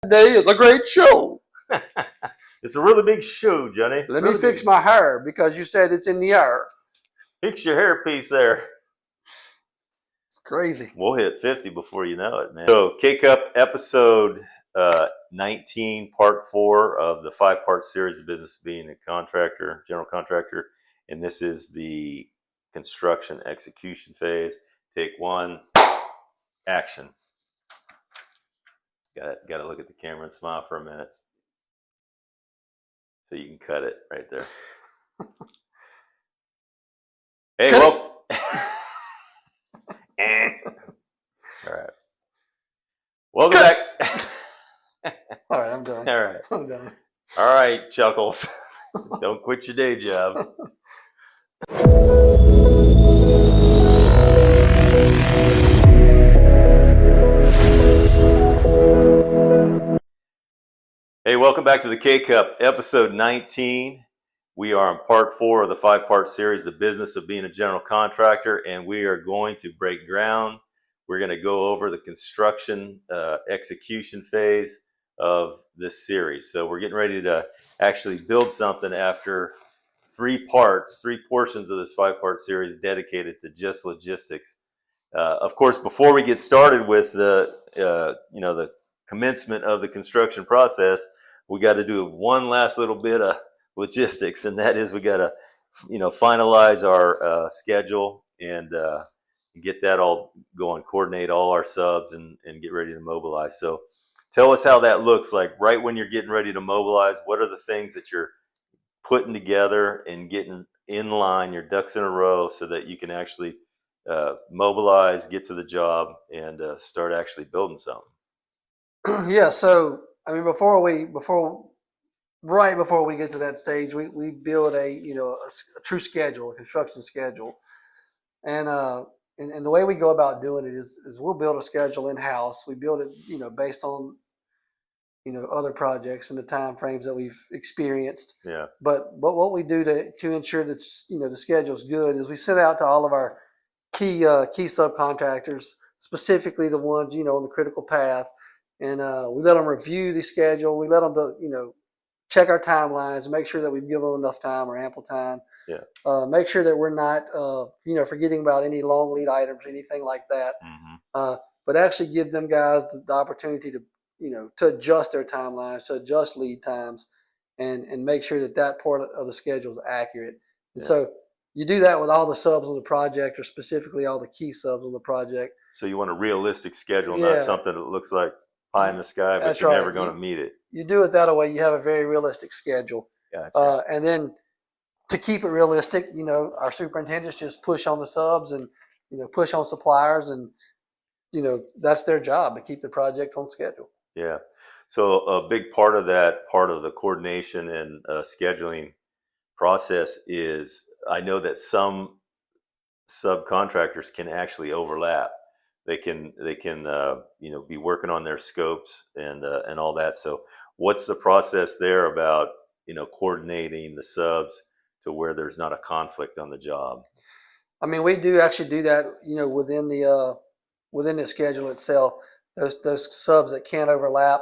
Today is a great show. It's a really big show, Johnny. Let me fix my hair because you said it's in the air. Fix your hairpiece there. It's crazy. We'll hit 50 before you know it, man. So, K-Cup episode 19, part 4 of the 5-part series of business being a contractor, general contractor. And this is the construction execution phase. Take 1, action. Got to look at the camera and smile for a minute. So you can cut it right there. Hey, well. All right. Welcome back. All right, I'm done. All right. I'm done. All right, Chuckles. Don't quit your day job. Hey, welcome back to the K-Cup, episode 19. We are on part 4 of the 5-part series, The Business of Being a General Contractor, and we are going to break ground. We're going to go over the construction execution phase of this series. So we're getting ready to actually build something after 3 portions of this 5-part series dedicated to just logistics. Of course, before we get started with the commencement of the construction process, we got to do one last little bit of logistics, and that is we got to, finalize our schedule and get that all going, coordinate all our subs, and get ready to mobilize. So, tell us how that looks like right when you're getting ready to mobilize. What are the things that you're putting together and getting in line, your ducks in a row, so that you can actually mobilize, get to the job, and start actually building something? Yeah. So I mean, right before we get to that stage, we build a true schedule, a construction schedule, and the way we go about doing it is we'll build a schedule in house. We build it based on other projects and the time frames that we've experienced. Yeah. But what we do to ensure that the schedule's good is we send out to all of our key subcontractors, specifically the ones on the critical path, and we let them review the schedule. We let them check our timelines, make sure that we've given them enough time or ample time. Yeah. Make sure that we're not forgetting about any long lead items, anything like that. Mm-hmm. But actually give them guys the opportunity to adjust their timelines, to adjust lead times, and make sure that part of the schedule is accurate. And so you do that with all the subs on the project, or specifically all the key subs on the project. So you want a realistic schedule, not something that looks like pie in the sky, but you're never going to meet it. You do it that way, you have a very realistic schedule. Gotcha. And then to keep it realistic, our superintendents just push on the subs and push on suppliers, and that's their job, to keep the project on schedule. Yeah. So a big part of the coordination and scheduling process is, I know that some subcontractors can actually overlap. They can be working on their scopes and all that. So what's the process there about coordinating the subs to where there's not a conflict on the job? I mean, we do actually do that within the schedule itself. Those subs that can't overlap,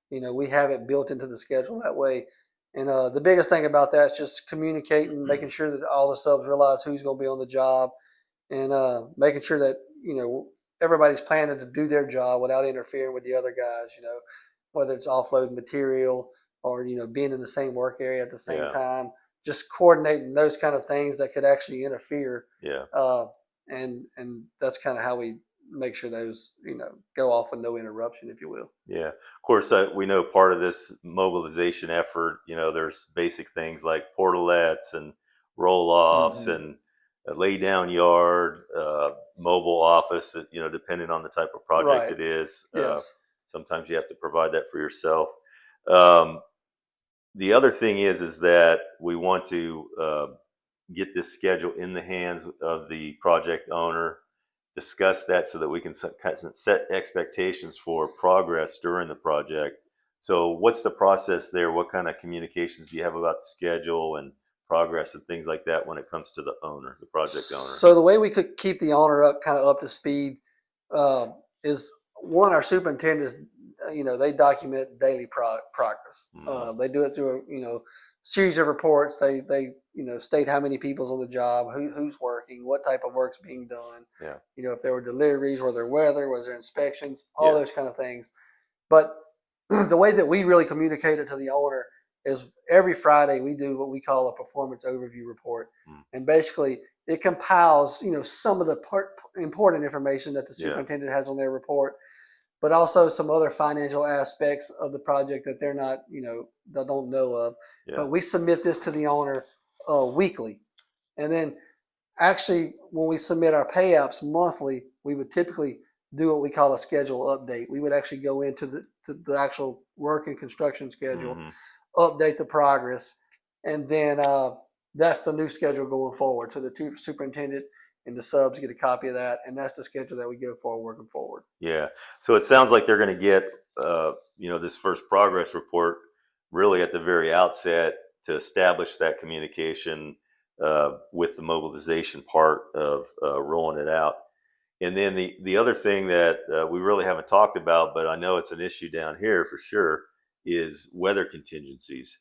we have it built into the schedule that way. And the biggest thing about that is just communicating, making sure that all the subs realize who's going to be on the job, and making sure that everybody's planning to do their job without interfering with the other guys. Whether it's offloading material or being in the same work area at the same time, just coordinating those kind of things that could actually interfere. Yeah. And that's kind of how we make sure those go off with no interruption, if you will. Yeah. Of course, we know part of this mobilization effort, there's basic things like portalets and roll-offs, mm-hmm. and a lay-down yard, mobile office, depending on the type of project it is. Yes. Sometimes you have to provide that for yourself. The other thing is that we want to get this schedule in the hands of the project owner, discuss that so that we can set expectations for progress during the project. So what's the process there? What kind of communications do you have about the schedule and progress and things like that when it comes to the owner, the project owner? So the way we could keep the owner up to speed is, one, our superintendents they document daily progress. They do it through a series of reports. They state how many people's on the job, who's working, what type of work's being done. Yeah. If there were deliveries, were there weather, was there inspections, all those kind of things. But the way that we really communicate it to the owner is every Friday we do what we call a performance overview report, and basically it compiles some of the important information that the superintendent has on their report, but also some other financial aspects of the project that they're not that don't know of. But we submit this to the owner weekly, and then actually when we submit our pay apps monthly, we would typically do what we call a schedule update. We would actually go into the actual work and construction schedule, update the progress, and then that's the new schedule going forward. So the superintendent and the subs get a copy of that, and that's the schedule that we go for working forward. Yeah. So it sounds like they're going to get this first progress report really at the very outset to establish that communication with the mobilization part of rolling it out. And then the other thing that we really haven't talked about, but I know it's an issue down here for sure, is weather contingencies.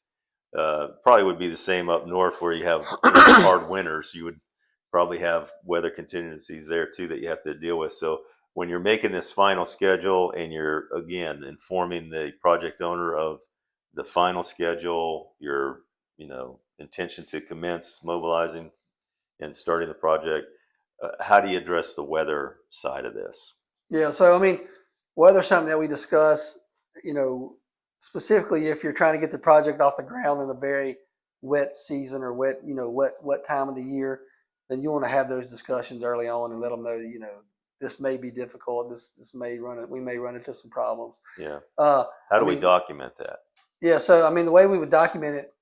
Probably would be the same up north where you have hard winters. You would probably have weather contingencies there too that you have to deal with. So when you're making this final schedule and you're, again, informing the project owner of the final schedule, your intention to commence mobilizing and starting the project, how do you address the weather side of this? Yeah, so I mean, weather's something that we discuss, specifically if you're trying to get the project off the ground in a very wet season or wet time of the year, then you want to have those discussions early on and let them know that, this may be difficult. We may run into some problems. Yeah. How do we document that? Yeah, so I mean, the way we would document it,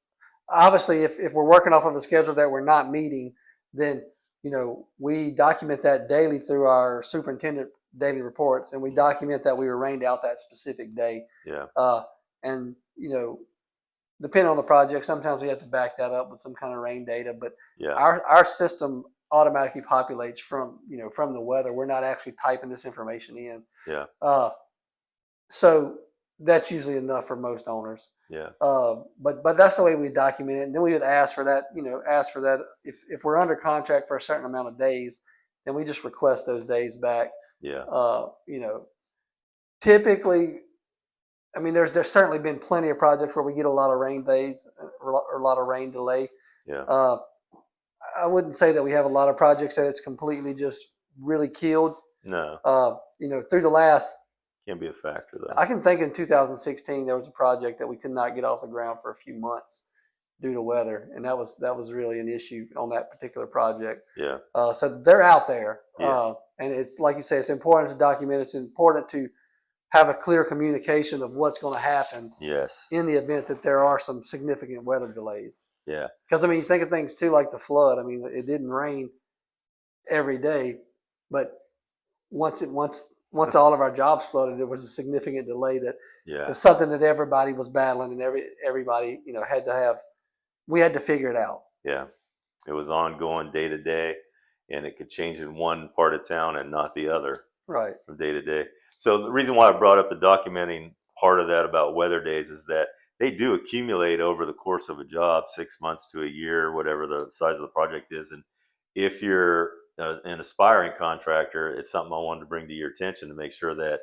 obviously, if we're working off of a schedule that we're not meeting, then we document that daily through our superintendent daily reports, and we document that we were rained out that specific day. Yeah. And depending on the project, sometimes we have to back that up with some kind of rain data. But our system automatically populates from the weather. We're not actually typing this information in. Yeah. So that's usually enough for most owners. Yeah. But that's the way we document it. And then we would ask for that, if we're under contract for a certain amount of days, then we just request those days back. Yeah. Typically, I mean, there's certainly been plenty of projects where we get a lot of rain days or a lot of rain delay. Yeah. I wouldn't say that we have a lot of projects that it's completely just really killed. No. Through the last, can be a factor though. I can think in 2016 there was a project that we could not get off the ground for a few months due to weather, and that was really an issue on that particular project. Yeah. So they're out there, Yeah. and it's like you say, it's important to document. It's important to have a clear communication of what's going to happen. Yes. In the event that there are some significant weather delays. Yeah. Because I mean, you think of things too, like the flood. I mean, it didn't rain every day, but once all of our jobs flooded, there was a significant delay that was something that everybody was battling, and everybody we had to figure it out. Yeah, it was ongoing day to day, and it could change in one part of town and not the other. Right. From day to day. So the reason why I brought up the documenting part of that about weather days is that they do accumulate over the course of a job, 6 months to a year, whatever the size of the project is. And if you're an aspiring contractor, it's something I wanted to bring to your attention to make sure that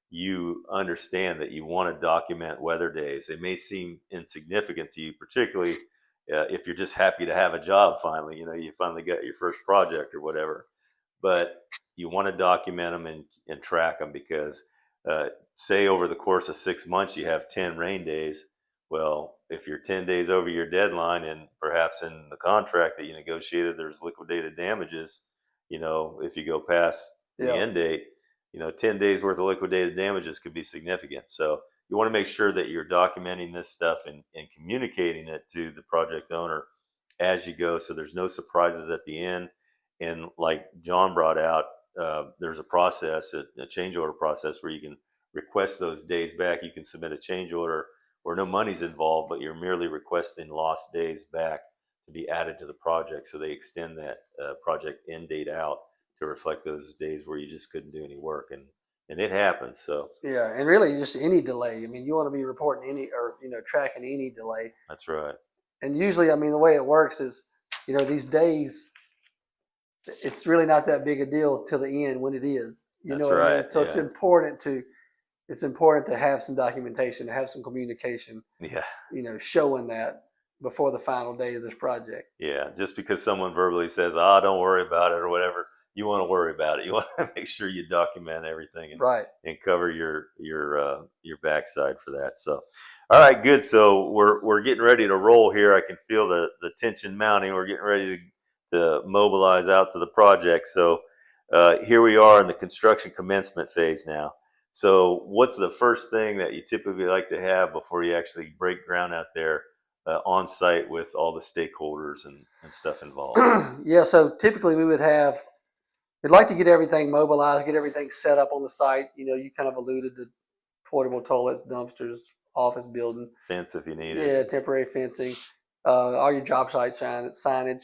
you understand that you want to document weather days. They may seem insignificant to you, particularly if you're just happy to have a job finally, you finally got your first project or whatever. But you want to document them and track them because say over the course of 6 months you have 10 rain days. Well, if you're 10 days over your deadline and perhaps in the contract that you negotiated there's liquidated damages, if you go past the end date, 10 days worth of liquidated damages could be significant. So you want to make sure that you're documenting this stuff and communicating it to the project owner as you go so there's no surprises at the end. And like Jon brought out, there's a process, a change order process where you can request those days back. You can submit a change order where no money's involved, but you're merely requesting lost days back to be added to the project. So they extend that project end date out to reflect those days where you just couldn't do any work. And and it happens. So Yeah, and really just any delay. I mean, you want to be reporting any or tracking any delay. that's right. And usually, I mean, the way it works is, these days, it's really not that big a deal till the end when it is. You know That's what I right. mean? So Yeah. it's important to have some documentation, to have some communication, Yeah. showing that before the final day of this project. Yeah. Just because someone verbally says, "Ah, don't worry about it" or whatever, you want to worry about it. You want to make sure you document everything Right. and cover your backside for that. So, all right, good. So we're getting ready to roll here. I can feel the tension mounting. We're getting ready to mobilize out to the project. So here we are in the construction commencement phase now. So what's the first thing that you typically like to have before you actually break ground out there on site with all the stakeholders and stuff involved? Yeah. So typically we'd like to get everything mobilized, get everything set up on the site. You kind of alluded to portable toilets, dumpsters, office building. Fence if you need it. Yeah, temporary fencing, all your job site signage.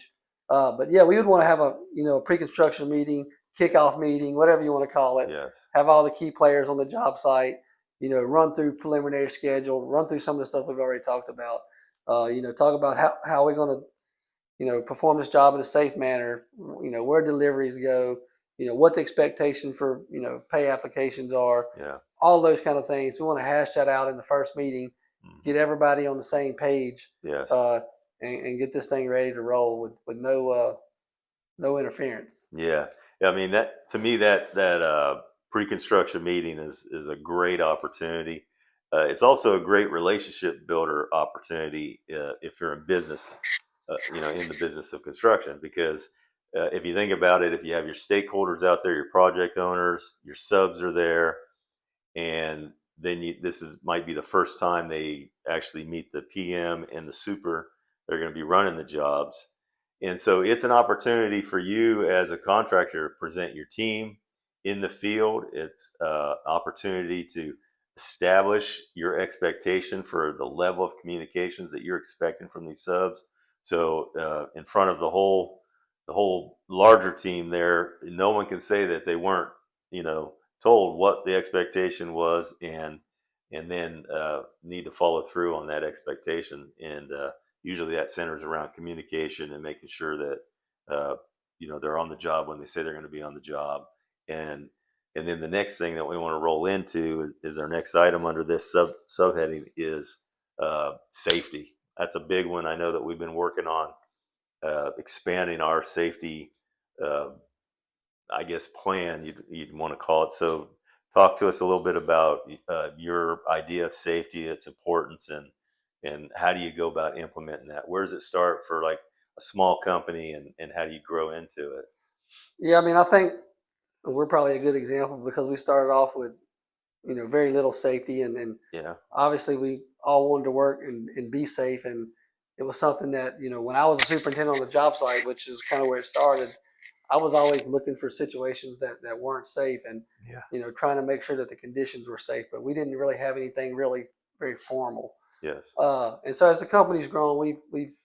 But yeah, we would want to have a pre-construction meeting, kickoff meeting, whatever you want to call it. Yes. Have all the key players on the job site. Run through preliminary schedule, run through some of the stuff we've already talked about. Talk about how we're going to perform this job in a safe manner. Where deliveries go. What the expectation for pay applications are. Yeah. All those kind of things. We want to hash that out in the first meeting, get everybody on the same page, Yes. and get this thing ready to roll with no interference. Yeah. I mean, that to me that pre-construction meeting is a great opportunity. It's also a great relationship builder opportunity if you're in business, in the business of construction. Because if you think about it, if you have your stakeholders out there, your project owners, your subs are there, and then might be the first time they actually meet the PM and the super. They're going to be running the jobs, and so it's an opportunity for you as a contractor to present your team in the field. It's an opportunity to establish your expectation for the level of communications that you're expecting from these subs. So in front of the whole larger team there, no one can say that they weren't, told what the expectation was, and then need to follow through on that expectation. And usually that centers around communication and making sure that they're on the job when they say they're going to be on the job. And then the next thing that we want to roll into is our next item under this subheading is safety. That's a big one. I know that we've been working on expanding our safety, I guess, plan, you'd want to call it. So talk to us a little bit about your idea of safety, its importance, and how do you go about implementing that? Where does it start for like a small company, and how do you grow into it? Yeah, I mean, I think we're probably a good example because we started off with very little safety, and Yeah. obviously we all wanted to work and be safe, and it was something that when I was a superintendent on the job site, which is kind of where it started, I was always looking for situations that weren't safe, and Yeah. trying to make sure that the conditions were safe, but we didn't really have anything really very formal. Yes. And so as the company's grown, we've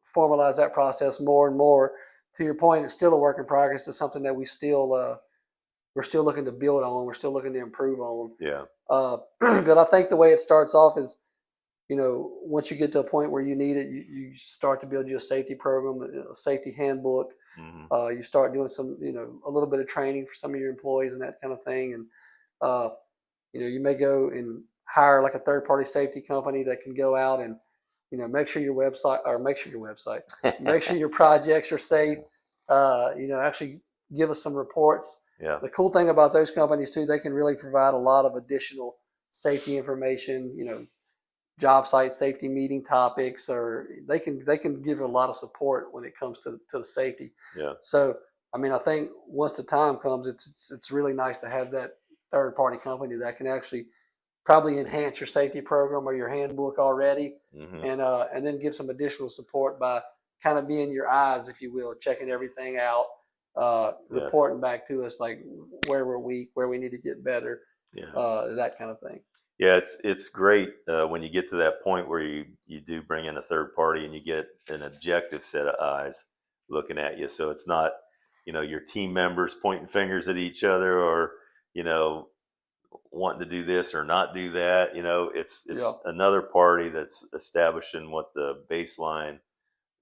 formalized that process more and more. To your point, it's still a work in progress. It's something that we're still looking to build on. We're still looking to improve on. Yeah. But I think the way it starts off is, once you get to a point where you need it, you start to build your safety program, a safety handbook. You start doing some, a little bit of training for some of your employees and that kind of thing. And, you may go and hire like a third party safety company that can go out and, make sure your website, make sure your projects are safe. Actually give us some reports. Yeah. The cool thing about those companies too, they can really provide a lot of additional safety information, job site safety meeting topics, or they can give a lot of support when it comes to the safety. Yeah. So, I mean, I think once the time comes, it's really nice to have that third party company that can actually probably enhance your safety program or your handbook already, and then give some additional support by kind of being your eyes, if you will, checking everything out, Yes. reporting back to us like where we're weak, where we need to get better, Yeah. that kind of thing. Yeah, it's great when you get to that point where you do bring in a third party and you get an objective set of eyes looking at you. So it's not your team members pointing fingers at each other, or you know wanting to do this or not do that. It's Yeah. another party that's establishing what the baseline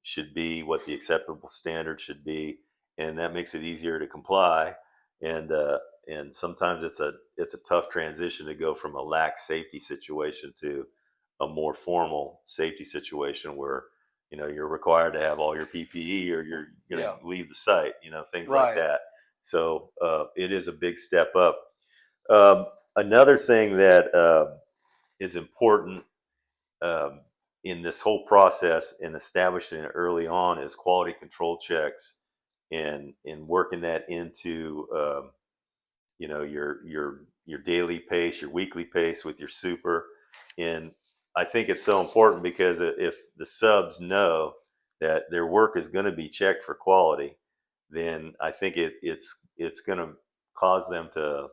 should be, what the acceptable standard should be, and that makes it easier to comply. And sometimes it's a tough transition to go from a lax safety situation to a more formal safety situation where you're required to have all your PPE or you're going Yeah. to leave the site. Things like Right. that. So it is a big step up. Another thing that is important um, in this whole process and establishing it early on is quality control checks and working that into your daily pace, your weekly pace with your super. And I think it's so important because if the subs know that their work is going to be checked for quality, then I think it's going to cause them to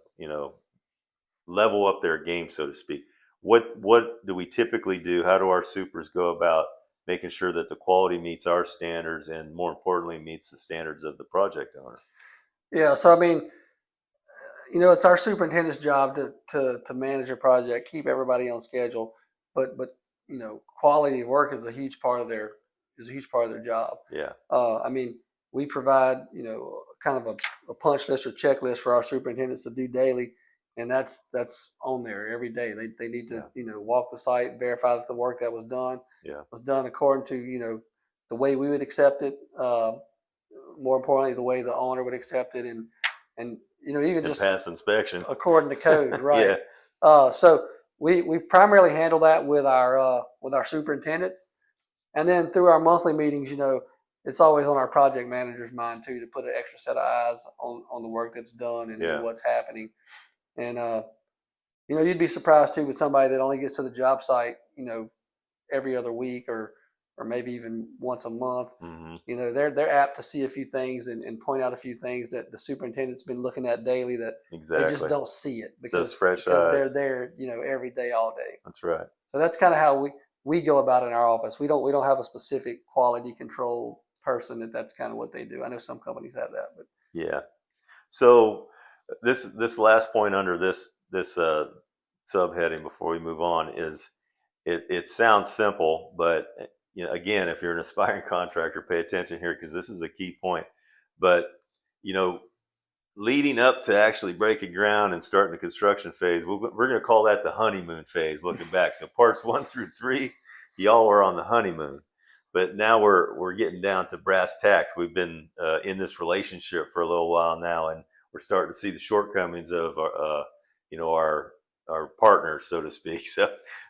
level up their game, so to speak. What do we typically do? How do our supers go about making sure that the quality meets our standards and more importantly meets the standards of the project owner? Yeah. So I mean, it's our superintendent's job to manage a project, keep everybody on schedule, but quality of work is a huge part of their job. Yeah, I mean, we provide kind of a punch list or checklist for our superintendents to do daily, and that's on there every day. They need to walk the site, verify that the work that yeah, was done according to the way we would accept it. More importantly, the way the owner would accept it, and even and just pass inspection. according to code, right? Yeah, So we primarily handle that with our superintendents, and then through our monthly meetings, it's always on our project manager's mind too to put an extra set of eyes on the work that's done and yeah, what's happening. And you'd be surprised too with somebody that only gets to the job site, every other week or maybe even once a month. hmm, They're apt to see a few things and point out a few things that the superintendent's been looking at daily that they just exactly. don't see it It's those fresh eyes. they're there, every day, all day. That's right. So that's kind of how we go about it in our office. We don't have a specific quality control person that's kind of what they do. I know some companies have that, but Yeah. So this last point under this subheading before we move on is it sounds simple, but again, if you're an aspiring contractor, pay attention here because this is a key point. But you know, leading up to actually breaking ground and starting the construction phase, we're going to call that the honeymoon phase. Looking back, so parts 1 through 3, y'all were on the honeymoon, but now we're getting down to brass tacks. We've been in this relationship for a little while now, and we're starting to see the shortcomings of our partners, so to speak.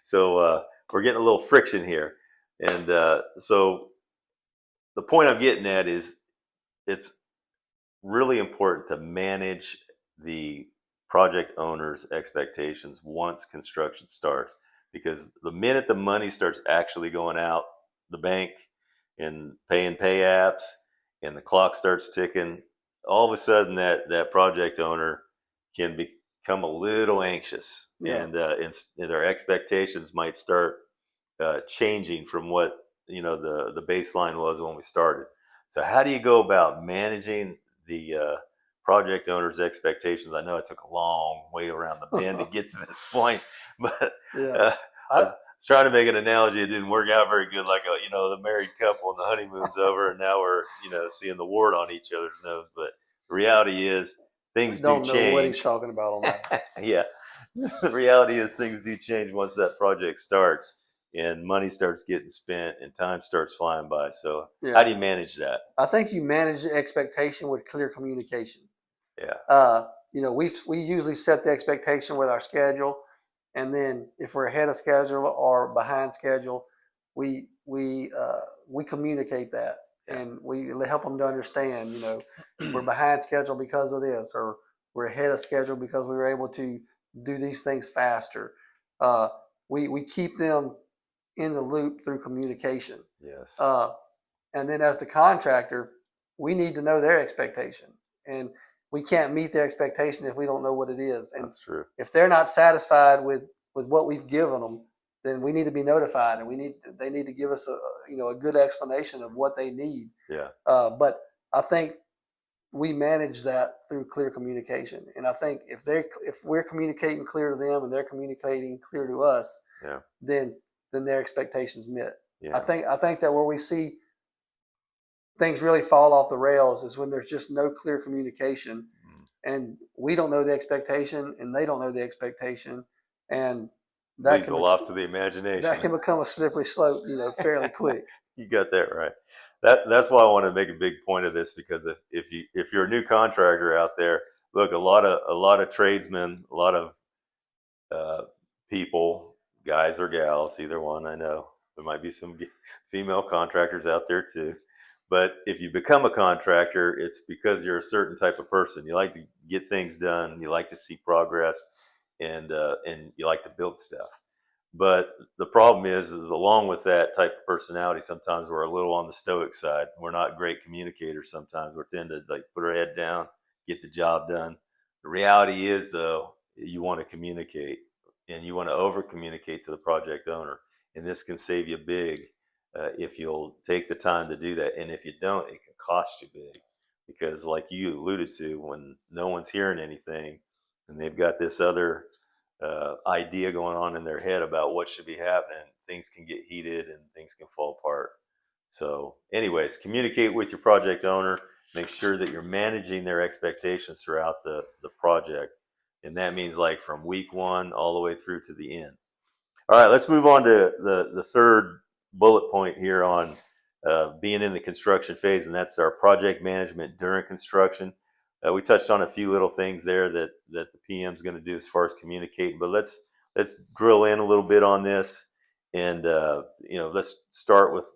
So we're getting a little friction here, and so the point I'm getting at is it's really important to manage the project owner's expectations once construction starts, because the minute the money starts actually going out the bank and paying pay apps and the clock starts ticking, all of a sudden that project owner can become a little anxious, yeah. and their expectations might start changing from what the baseline was when we started. So how do you go about managing the project owner's expectations? I know it took a long way around the bend to get to this point, but Yeah. I was trying to make an analogy. It didn't work out very good. Like the married couple and the honeymoon's over, and now we're seeing the wart on each other's nose. But the reality is I things do don't know what he's change. talking about on that. Yeah, the reality is things do change once that project starts and money starts getting spent and time starts flying by. So how Yeah. do you manage that? I think you manage the expectation with clear communication. Yeah, We usually set the expectation with our schedule, and then if we're ahead of schedule or behind schedule, we communicate that, yeah, and we help them to understand. We're behind schedule because of this, or we're ahead of schedule because we were able to do these things faster. Uh, we keep them in the loop through communication. yes, Uh, and then as the contractor, we need to know their expectation. And we can't meet their expectation if we don't know what it is. And that's true. if they're not satisfied with what we've given them, then we need to be notified, and they need to give us a good explanation of what they need. Yeah, But I think we manage that through clear communication. And I think if we're communicating clear to them and they're communicating clear to us, Yeah. then their expectations met. Yeah. I think that where we see things really fall off the rails is when there's just no clear communication, and we don't know the expectation and they don't know the expectation, and that Leaves a lot to the imagination. That can become a slippery slope, fairly quick. You got that right. That's why I want to make a big point of this, because if you're a new contractor out there, look, a lot of tradesmen, a lot of people, guys or gals, either one. I know there might be some female contractors out there too. But if you become a contractor, it's because you're a certain type of person. You like to get things done. You like to see progress, and you like to build stuff. But the problem is along with that type of personality, sometimes we're a little on the stoic side. We're not great communicators. Sometimes we tend to put our head down, get the job done. The reality is, though, you want to communicate, and you want to over communicate to the project owner, and this can save you big if you'll take the time to do that. And if you don't, it can cost you big, because like you alluded to, when no one's hearing anything and they've got this other idea going on in their head about what should be happening, things can get heated and things can fall apart. So anyways, communicate with your project owner, make sure that you're managing their expectations throughout the project. And that means like from week one all the way through to the end. All right, let's move on to the third bullet point here on being in the construction phase, and that's our project management during construction. We touched on a few little things there that the PM is going to do as far as communicating, but let's drill in a little bit on this, and let's start with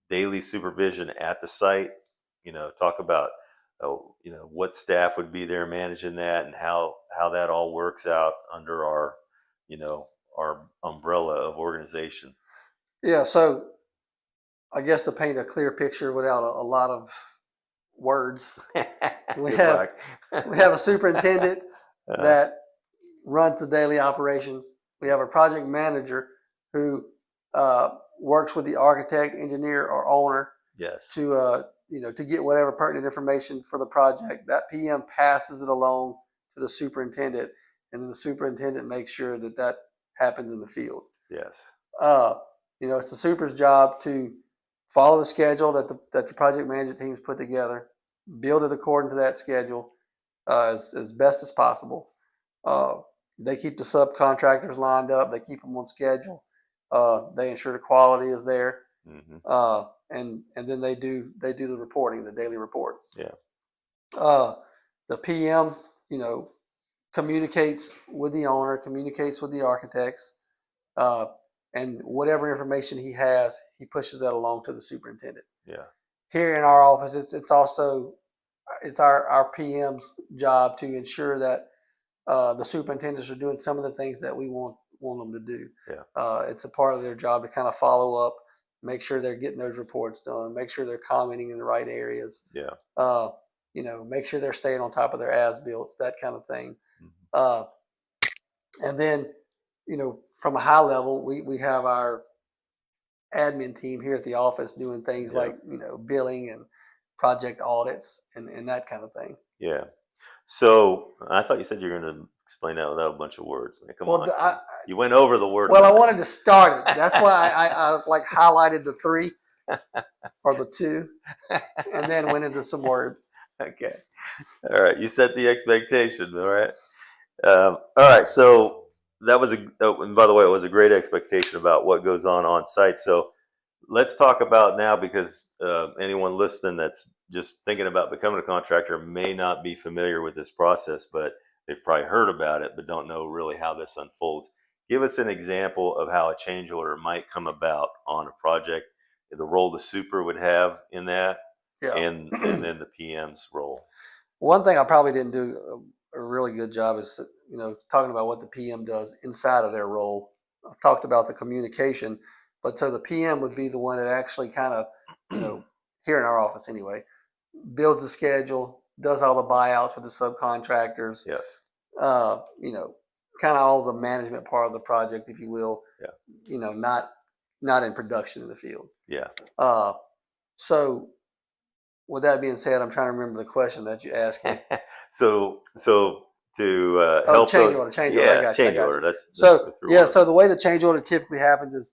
daily supervision at the site. Talk about what staff would be there managing that, and how that all works out under our our umbrella of organization. Yeah, so I guess to paint a clear picture without a lot of words, we have a superintendent that runs the daily operations. We have a project manager who works with the architect, engineer, or owner. Yes. To get whatever pertinent information for the project. That PM passes it along to the superintendent, and then the superintendent makes sure that happens in the field. Yes. It's the super's job to follow the schedule that the project management team's put together, build it according to that schedule as best as possible. They keep the subcontractors lined up. They keep them on schedule. They ensure the quality is there. Mm-hmm. And then they do the reporting, the daily reports. Yeah. The PM, communicates with the owner, communicates with the architects, and whatever information he has, he pushes that along to the superintendent. Yeah. Here in our office, it's our PM's job to ensure that the superintendents are doing some of the things that we want them to do. Yeah. It's a part of their job to kind of follow up, make sure they're getting those reports done, make sure they're commenting in the right areas. Yeah. Make sure they're staying on top of their as-built, that kind of thing. Mm-hmm. And then, from a high level, we have our admin team here at the office doing things like, billing and project audits and that kind of thing. Yeah. So I thought you said you were going to explain that without a bunch of words. Come on. You went over the word. Well, I wanted to start it. That's why I highlighted the 3 or the 2 and then went into some words. Okay. All right. You set the expectation. All right. All right. So that was and by the way, it was a great expectation about what goes on site. So let's talk about now, because anyone listening that's just thinking about becoming a contractor may not be familiar with this process, but they've probably heard about it, but don't know really how this unfolds. Give us an example of how a change order might come about on a project, the role the super would have in that, and then the PM's role. One thing I probably didn't do a really good job is, talking about what the PM does inside of their role. I've talked about the communication, but so the PM would be the one that actually kind of, here in our office anyway, builds the schedule, does all the buyouts with the subcontractors. Yes. Kind of all the management part of the project, if you will. Yeah. Not in production in the field. Yeah. So with that being said, I'm trying to remember the question that you asked me. so to Oh, help change those, order, change order. I yeah, got you. I change got you. order. Let's So go through yeah, order. so the way the change order typically happens is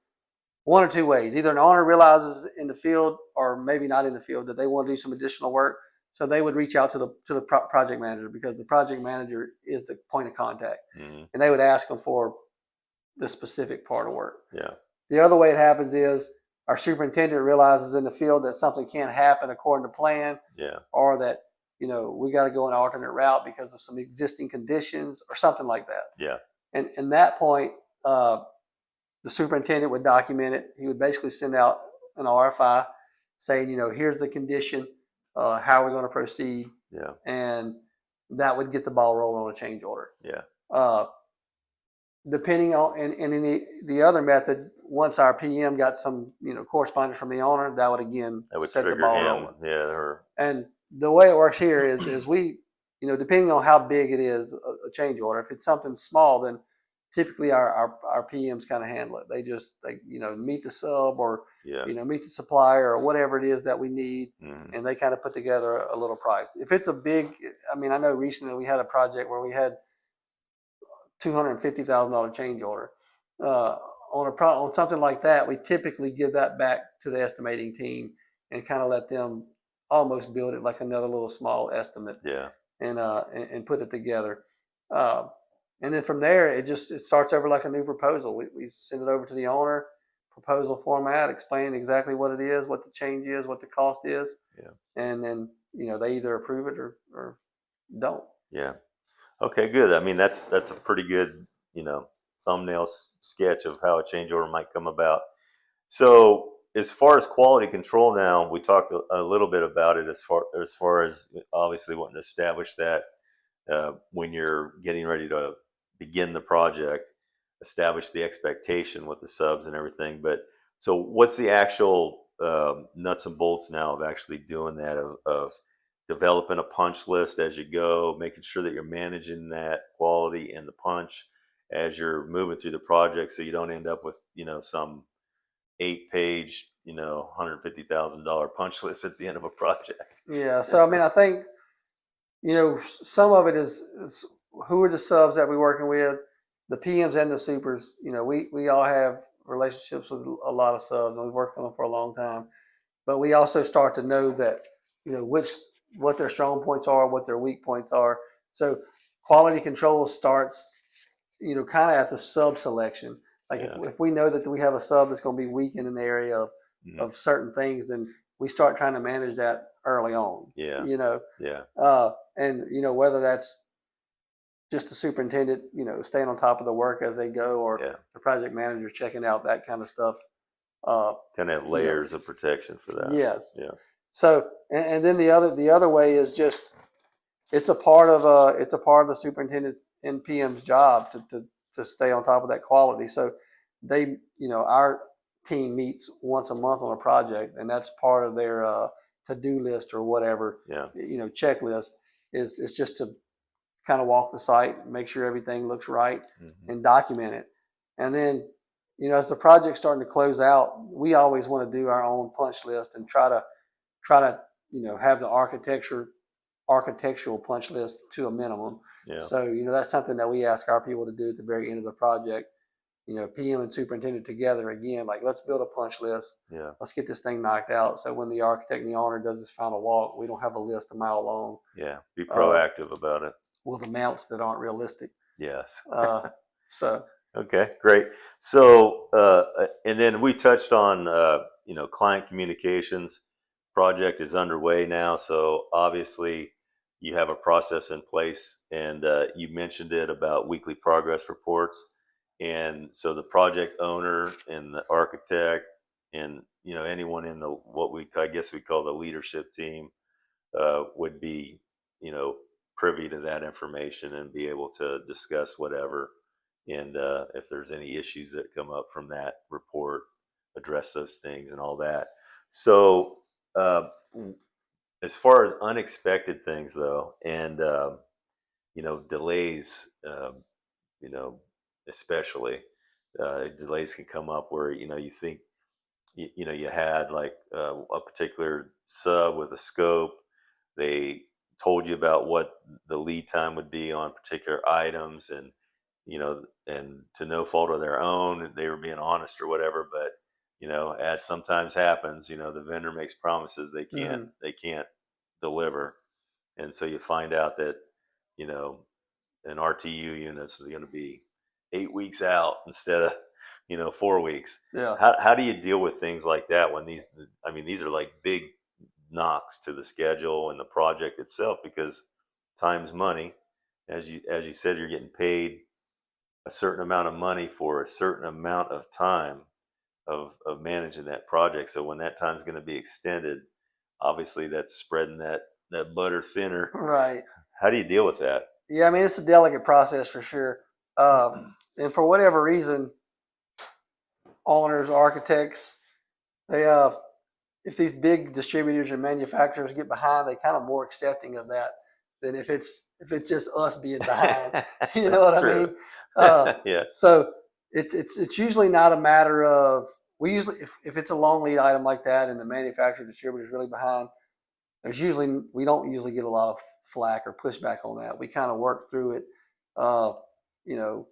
one or two ways. Either an owner realizes in the field, or maybe not in the field, that they want to do some additional work. So they would reach out to the project manager, because the project manager is the point of contact, Mm-hmm. and they would ask them for the specific part of work. Yeah. The other way it happens is our superintendent realizes in the field that something can't happen according to plan, Yeah. or that we got to go an alternate route because of some existing conditions or something like that. Yeah. And in that point, the superintendent would document it. He would basically send out an RFI saying, here's the condition, how are we going to proceed, Yeah. and that would get the ball rolling on a change order. Yeah. Depending on, and in the other method, once our PM got some correspondence from the owner, that would again set the ball rolling. Yeah. Or, and the way it works here is we, depending on how big it is, a change order. If it's something small, then typically our PMs kind of handle it. They meet the sub, or yeah. Meet the supplier, or whatever it is that we need, Mm-hmm. and they kind of put together a little price. If it's a big, I know recently we had a project where we had $250,000 change order. On something like that, we typically give that back to the estimating team and kind of let them almost build it like another little small estimate. Yeah. And put it together. And then from there, it starts over like a new proposal. We send it over to the owner, proposal format, explain exactly what it is, what the change is, what the cost is. Yeah. And then, they either approve it or don't. Yeah. Okay, good. That's a pretty good, thumbnail sketch of how a change order might come about. So, as far as quality control, now we talked a little bit about it. As far as obviously wanting to establish that when you're getting ready to begin the project, establish the expectation with the subs and everything. But so, what's the actual nuts and bolts now of actually doing that? Of developing a punch list as you go, making sure that you're managing that quality and the punch as you're moving through the project, so you don't end up with some 8-page $150,000 punch list at the end of a project. Yeah. So I think some of it is who are the subs that we're working with, the PMs and the supers. We all have relationships with a lot of subs, and we've worked with them for a long time. But we also start to know that what their strong points are, what their weak points are. So quality control starts kind of at the sub selection. Like Yeah. if we know that we have a sub that's going to be weak in an area of certain things, then we start trying to manage that early on. Yeah. Yeah. And whether that's just the superintendent, staying on top of the work as they go, or Yeah. the project manager checking out that kind of stuff. Kind of have layers of protection for that. Yes. Yeah. So, and then the other way is just it's a part of the superintendent's and PM's job to stay on top of that quality. So they, our team meets once a month on a project, and that's part of their to-do list or whatever. Yeah. Checklist is just to kind of walk the site, make sure everything looks right, Mm-hmm. and document it. And then, as the project's starting to close out, we always want to do our own punch list and try to have the architectural punch list to a minimum. Yeah. So, that's something that we ask our people to do at the very end of the project. PM and superintendent together again, like, let's build a punch list. Yeah. Let's get this thing knocked out. So when the architect and the owner does this final walk, we don't have a list a mile long. Yeah. Be proactive about it. With amounts that aren't realistic. Yes. So. Okay, great. So, and then we touched on, client communications. Project is underway now, so obviously you have a process in place, and you mentioned it about weekly progress reports. And so the project owner and the architect and anyone in what I guess we call the leadership team would be privy to that information and be able to discuss whatever. And if there's any issues that come up from that report, address those things and all that. So as far as unexpected things, though, and delays, especially delays can come up where you think you had like a particular sub with a scope. They told you about what the lead time would be on particular items, and and to no fault of their own, they were being honest or whatever. But as sometimes happens, the vendor makes promises Hmm. they can't deliver, and so you find out that you know an RTU unit is going to be 8 weeks out instead of 4 weeks. Yeah. How do you deal with things like that when these are like big knocks to the schedule and the project itself, because time's money. As you said, you're getting paid a certain amount of money for a certain amount of time of managing that project. So when that time's going to be extended, obviously that's spreading that butter thinner. Right. How do you deal with that? Yeah, I mean, it's a delicate process for sure. And for whatever reason, owners, architects, they if these big distributors or manufacturers get behind, they kind of more accepting of that than if it's just us being behind. You know That's what I true. mean? Uh, Yeah. so it's usually not a matter of we usually if it's a long lead item like that and the manufacturer distributor is really behind, we don't usually get a lot of flack or pushback on that. We kind of work through it, uh, you know,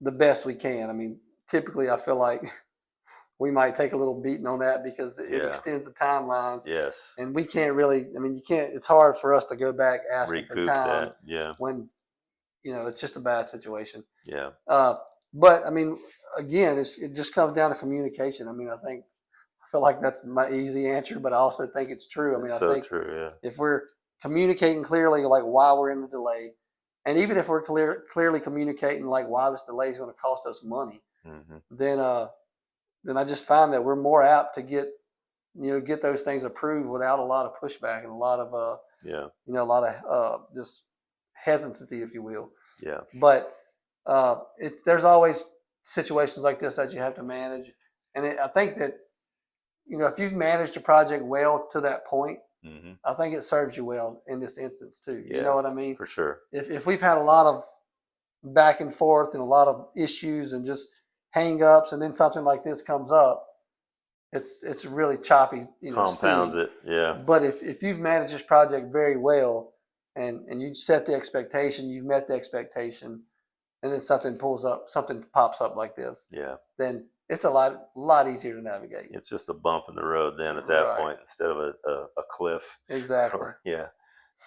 the best we can. I mean, typically I feel like we might take a little beating on that because it Yeah. extends the timeline, Yes. and we can't really. I mean, you can't. It's hard for us to go back asking for Recoup time that. Yeah. when it's just a bad situation. Yeah. Uh, but I mean, again, it just comes down to communication. I mean, I feel like that's my easy answer, but I also think it's true. I mean, It's I so think true. if we're communicating clearly, like why we're in the delay, and even if we're clearly communicating like why this delay is going to cost us money, Yeah. Hmm. then I just find that we're more apt to get those things approved without a lot of pushback and a lot of Yeah. a lot of just hesitancy, if you will. Yeah. But there's always situations like this that you have to manage, and I think that if you've managed a project well to that point, Hmm. I think it serves you well in this instance too. You know Yeah. what I mean? For sure. If we've had a lot of back and forth and a lot of issues and just hang ups, and then something like this comes up, it's really choppy, Compounds scene. it. Yeah. But if you've managed this project very well and you set the expectation, you've met the expectation, and then something pops up like this, Yeah. then it's a lot easier to navigate. It's just a bump in the road then at that Right. point instead of a cliff. Exactly. Or, yeah.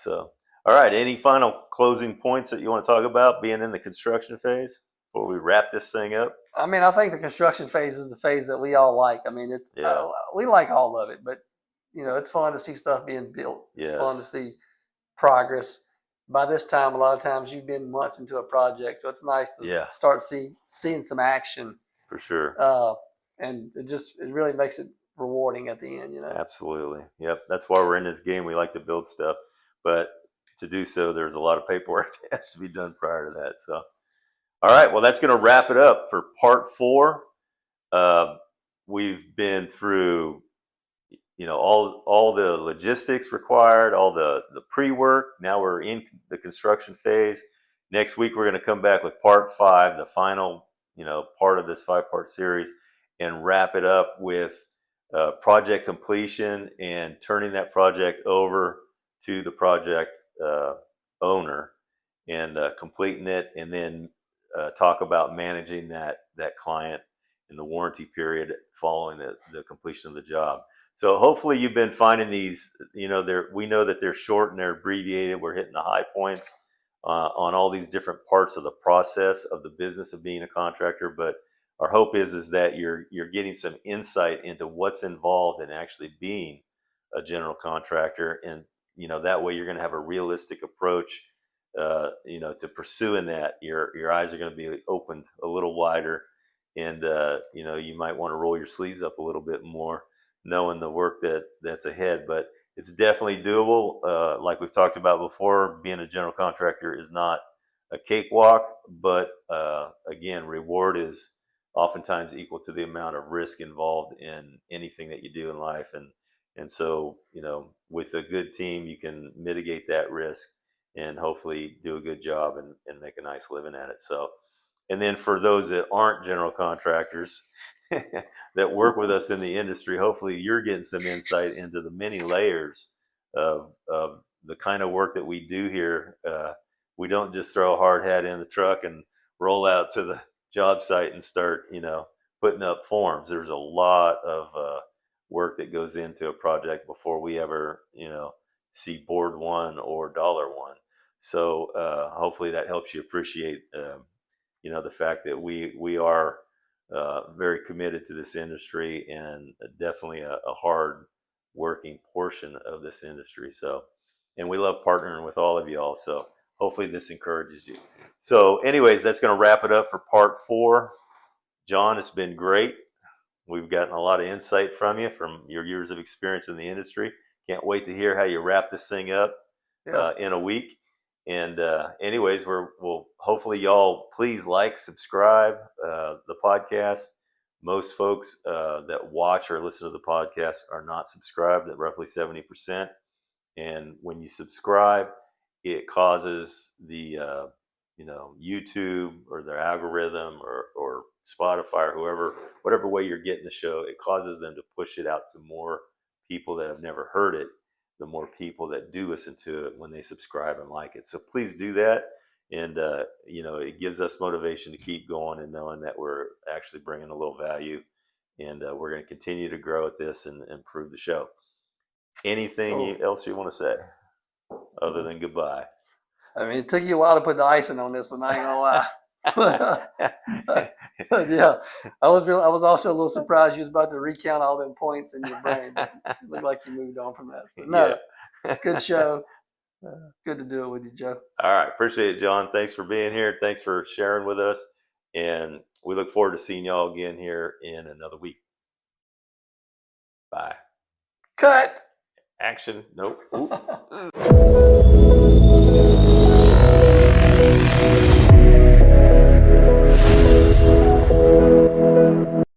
So, all right. Any final closing points that you want to talk about being in the construction phase before we wrap this thing up? I mean, I think the construction phase is the phase that we all like. I mean, Yeah. we like all of it, but it's fun to see stuff being built. It's Yes. fun to see progress. By this time, a lot of times you've been months into a project, so it's nice to Yeah. start seeing some action, For sure. and it really makes it rewarding at the end. Absolutely. Yep. That's why we're in this game. We like to build stuff, but to do so, there's a lot of paperwork that has to be done prior to that. So, all right. Well, that's going to wrap it up for part 4. Uh, we've been through, all the logistics required, all the pre-work. Now we're in the construction phase. Next week, we're going to come back with part 5, the final, part of this 5-part series, and wrap it up with project completion and turning that project over to the project owner and completing it, and then talk about managing that client in the warranty period following the completion of the job. So hopefully you've been finding these. We know that they're short and they're abbreviated. We're hitting the high points on all these different parts of the process of the business of being a contractor. But our hope is that you're getting some insight into what's involved in actually being a general contractor, and that way you're going to have a realistic approach. To pursuing that, your eyes are going to be opened a little wider, and you might want to roll your sleeves up a little bit more, knowing the work that's ahead. But it's definitely doable. Like we've talked about before, being a general contractor is not a cakewalk, but again, reward is oftentimes equal to the amount of risk involved in anything that you do in life. And so, with a good team, you can mitigate that risk and hopefully do a good job and make a nice living at it. So, and then for those that aren't general contractors, that work with us in the industry. Hopefully you're getting some insight into the many layers of the kind of work that we do here. We don't just throw a hard hat in the truck and roll out to the job site and start, putting up forms. There's a lot of work that goes into a project before we ever, see board one or dollar one. So hopefully that helps you appreciate, the fact that we are very committed to this industry, and definitely a hard working portion of this industry. So, and we love partnering with all of y'all. So hopefully this encourages you. So anyways, that's going to wrap it up for part 4. Jon, it's been great. We've gotten a lot of insight from you, from your years of experience in the industry. Can't wait to hear how you wrap this thing up in a week. And anyways, we'll hopefully y'all please like, subscribe the podcast. Most folks that watch or listen to the podcast are not subscribed, at roughly 70%. And when you subscribe, it causes the YouTube or their algorithm or Spotify or whatever way you're getting the show, it causes them to push it out to more people that have never heard it, the more people that do listen to it when they subscribe and like it. So please do that. And, it gives us motivation to keep going and knowing that we're actually bringing a little value, and we're going to continue to grow at this and improve the show. Anything else you want to say other than goodbye? I mean, it took you a while to put the icing on this one, I ain't gonna lie. But yeah, I was also a little surprised you was about to recount all them points in your brain. It looked like you moved on from that. So, no, good show. Good to do it with you, Joe. All right, appreciate it, Jon. Thanks for being here. Thanks for sharing with us, and we look forward to seeing y'all again here in another week. Bye. Cut. Action. Nope.